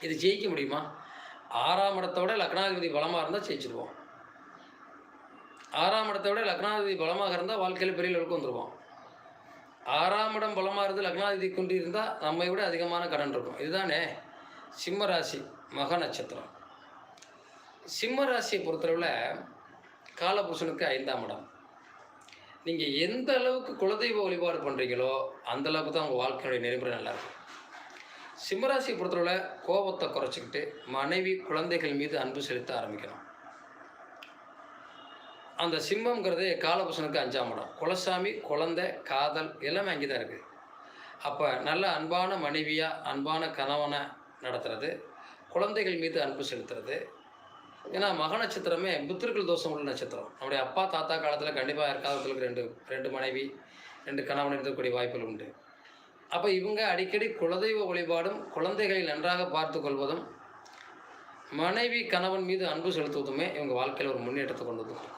இது ஜெயிக்க முடியுமா? 6ஆம் இடத்தோட லக்னாதிபதி பலமாக இருந்தால் ஜெயிச்சிருவோம். 6ஆம் இடத்தை விட லக்னாதிபதி பலமாக இருந்தால் வாழ்க்கையில் பெரிய லெவலுக்கு வந்துருவோம். 6ஆம் இடம் பலமாக இருந்து லக்னாதிபதி கொண்டு இருந்தால் நம்மை விட அதிகமான கடன் இருக்கும். இதுதானே சிம்ம ராசி மக நட்சத்திரம். சிம்ம ராசியை பொறுத்தளவில் காலபுருஷனுக்கு 5ஆம் இடம். நீங்கள் எந்த அளவுக்கு குலதெய்வ வழிபாடு பண்ணுறீங்களோ அந்த அளவுக்கு தான் உங்கள் வாழ்க்கையுடைய நெறிமுறை நல்லாயிருக்கும். சிம்மராசியை பொறுத்தளவில் கோபத்தை குறைச்சிக்கிட்டு மனைவி குழந்தைகள் மீது அன்பு செலுத்த ஆரம்பிக்கணும். அந்த சிம்மங்கிறது காலபுருஷனுக்கு 5ஆம் இடம். குலசாமி, குழந்தை, காதல் எல்லாமே அங்கே தான் இருக்குது. அப்போ நல்ல அன்பான மனைவியாக அன்பான கணவனை நடத்துறது, குழந்தைகள் மீது அன்பு செலுத்துறது. ஏன்னா மக நட்சத்திரமே புத்திருக்கள் தோஷம் உள்ள நட்சத்திரம். நம்முடைய அப்பா தாத்தா காலத்தில் கண்டிப்பாக யாருக்காவது ரெண்டு மனைவி 2 கணவன் இருக்கக்கூடிய வாய்ப்புகள் உண்டு. அப்போ இவங்க அடிக்கடி குலதெய்வ வழிபாடும் குழந்தைகளை நன்றாக பார்த்து கொள்வதும் மனைவி கணவன் மீது அன்பு செலுத்துவதுமே இவங்க வாழ்க்கையில் ஒரு முன்னேற்றத்தை கொண்டு வந்து கொடுக்கும்.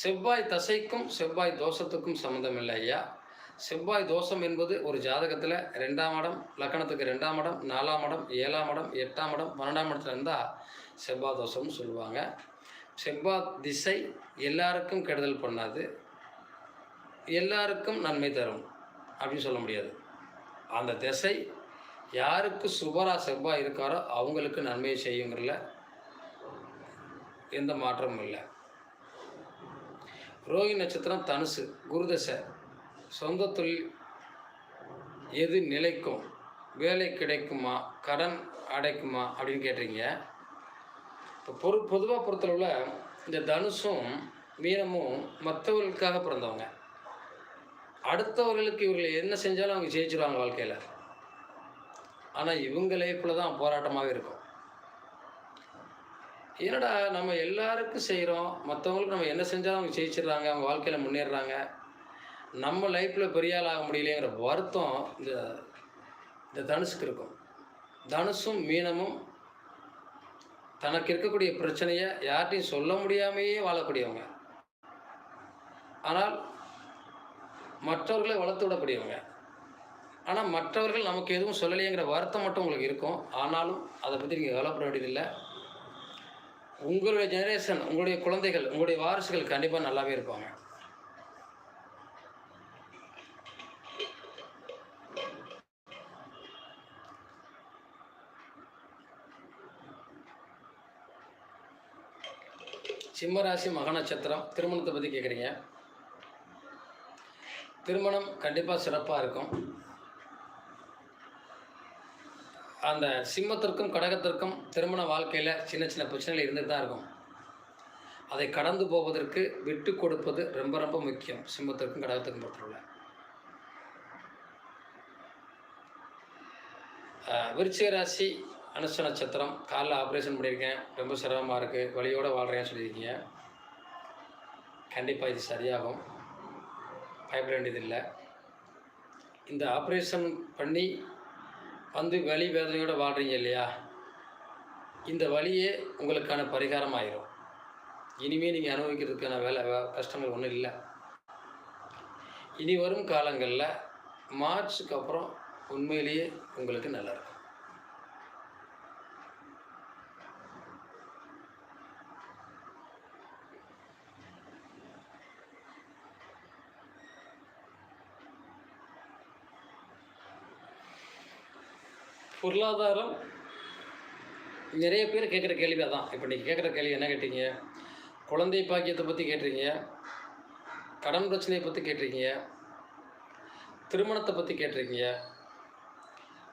செவ்வாய் தசைக்கும் செவ்வாய் தோஷத்துக்கும் சம்மந்தம் இல்லை ஐயா. செவ்வாய் தோஷம் என்பது ஒரு ஜாதகத்தில் 2ஆம் இடம், லக்கணத்துக்கு 2ஆம் இடம், 4ஆம் இடம், 7ஆம் இடம், 8ஆம் இடம், 12ஆம் இடத்துல இருந்தால் செவ்வாய் தோஷம்னு சொல்லுவாங்க. செவ்வாய் திசை எல்லாருக்கும் கெடுதல் பண்ணாது, எல்லாருக்கும் நன்மை தரும் அப்படின்னு சொல்ல முடியாது. அந்த திசை யாருக்கு சுபரா செவ்வாய் இருக்காரோ அவங்களுக்கு நன்மையை செய்யுங்கிறதுல எந்த மாற்றமும் இல்லை. ரோஹிணி நட்சத்திரம் தனுசு, குருதசை. சொந்த தொழில் எது நிலைக்கும், வேலை கிடைக்குமா, கடன் அடைக்குமா அப்படின்னு கேட்டிருக்கீங்க. இப்போ பொதுவாக பொறுத்தளவில் இந்த தனுசும் மீனமும் மற்றவர்களுக்காக பிறந்தவங்க. அடுத்தவர்களுக்கு இவர்கள் என்ன செஞ்சாலும் அவங்க ஜெயிச்சிருவாங்க வாழ்க்கையில். ஆனால் இவங்க லைஃப்பில் தான் போராட்டமாகவே இருக்கும். என்னடா நம்ம எல்லாருக்கும் செய்கிறோம், மற்றவங்களுக்கு நம்ம என்ன செஞ்சாலும் அவங்க ஜெயிச்சிடுறாங்க, அவங்க வாழ்க்கையில் முன்னேறுறாங்க, நம்ம லைஃப்பில் பெரிய ஆள் ஆக முடியலைங்கிற வருத்தம் இந்த தனுசுக்கு இருக்கும். தனுசும் மீனமும் தனக்கு இருக்கக்கூடிய பிரச்சனையை யார்ட்டையும் சொல்ல முடியாமையே வாழக்கூடியவங்க. ஆனால் மற்றவர்களை வளர்த்து விடக்கூடியவங்க. ஆனால் மற்றவர்கள் நமக்கு எதுவும் சொல்லலையேங்கிற வருத்தம் மட்டும் உங்களுக்கு இருக்கும். ஆனாலும் அதை பற்றி நீங்கள் கவலைப்பட வேண்டியதில்லை. உங்களுடைய ஜெனரேஷன், உங்களுடைய குழந்தைகள், உங்களுடைய வாரிசுகள் கண்டிப்பாக நல்லாவே இருப்பாங்க. சிம்மராசி மக நட்சத்திரம். திருமணத்தை பற்றி கேட்குறீங்க. திருமணம் கண்டிப்பாக சிறப்பாக இருக்கும். அந்த சிம்மத்திற்கும் கடகத்திற்கும் திருமண வாழ்க்கையில் சின்ன சின்ன பிரச்சனைகள் இருந்துட்டு தான் இருக்கும். அதை கடந்து போவதற்கு விட்டு கொடுப்பது ரொம்ப ரொம்ப முக்கியம். சிம்மத்திற்கும் கடகத்திற்கும் பொறுத்தவரை விருச்சிக ராசி அனுஷ நட்சத்திரம். காலைல ஆப்ரேஷன் பண்ணியிருக்கேன், ரொம்ப சிரமமாக இருக்குது, வலியோடு வாழ்கிறேன்னு சொல்லியிருக்கீங்க. கண்டிப்பாக இது சரியாகும், பயப்பட வேண்டியதில்லை. இந்த ஆப்ரேஷன் பண்ணி வந்து வலி வேதனையோடு வாழ்கிறீங்க இல்லையா, இந்த வலியே உங்களுக்கான பரிகாரம் ஆயிரும். இனிமேல் நீங்கள் அனுபவிக்கிறதுக்கான கஷ்டங்கள் ஒன்றும் இல்லை. இனி வரும் காலங்களில் மார்ச்சுக்கு அப்புறம் உண்மையிலேயே உங்களுக்கு நல்லாயிருக்கும். பொருளாதாரம் நிறைய பேர் கேட்குற கேள்வி அதான். இப்போ நீங்கள் கேட்குற கேள்வி என்ன கேட்டீங்க? குழந்தை பாக்கியத்தை பற்றி கேட்டிருக்கீங்க, கடன் பிரச்சனையை பற்றி கேட்டிருக்கீங்க, திருமணத்தை பற்றி கேட்டிருக்கீங்க.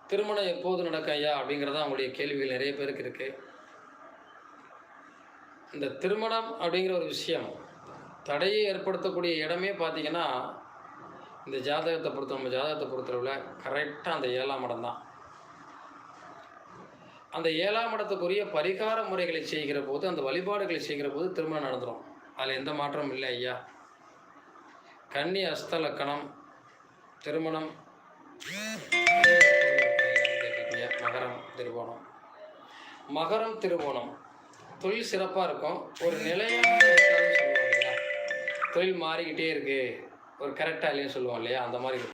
திருமணம் எப்போது நடக்கும் ஐயா அப்படிங்கிறதான் உங்களுடைய கேள்விகள் நிறைய பேருக்கு இருக்குது. இந்த திருமணம் அப்படிங்கிற ஒரு விஷயம் தடையை ஏற்படுத்தக்கூடிய இடமே பார்த்திங்கன்னா இந்த ஜாதகத்தை பொறுத்தளவில் கரெக்டாக அந்த 7ஆம் இடம் தான். அந்த 7ஆம் இடத்துக்குரிய பரிகார முறைகளை செய்கிற போது, அந்த வழிபாடுகளை செய்கிற போது திருமணம் நடந்துடும். அதில் எந்த மாற்றமும் இல்லை ஐயா. கன்னி அஸ்த லக்கணம், திருமணம், மகரம் திருவோணம். மகரம் திருவோணம் தொழில் சிறப்பாக இருக்கும். ஒரு நிலையான சொல்லுவோம் இல்லையா, தொழில் மாறிக்கிட்டே இருக்குது, ஒரு கரெக்டாக இல்லைன்னு சொல்லுவோம் இல்லையா, அந்த மாதிரி இருக்கும்.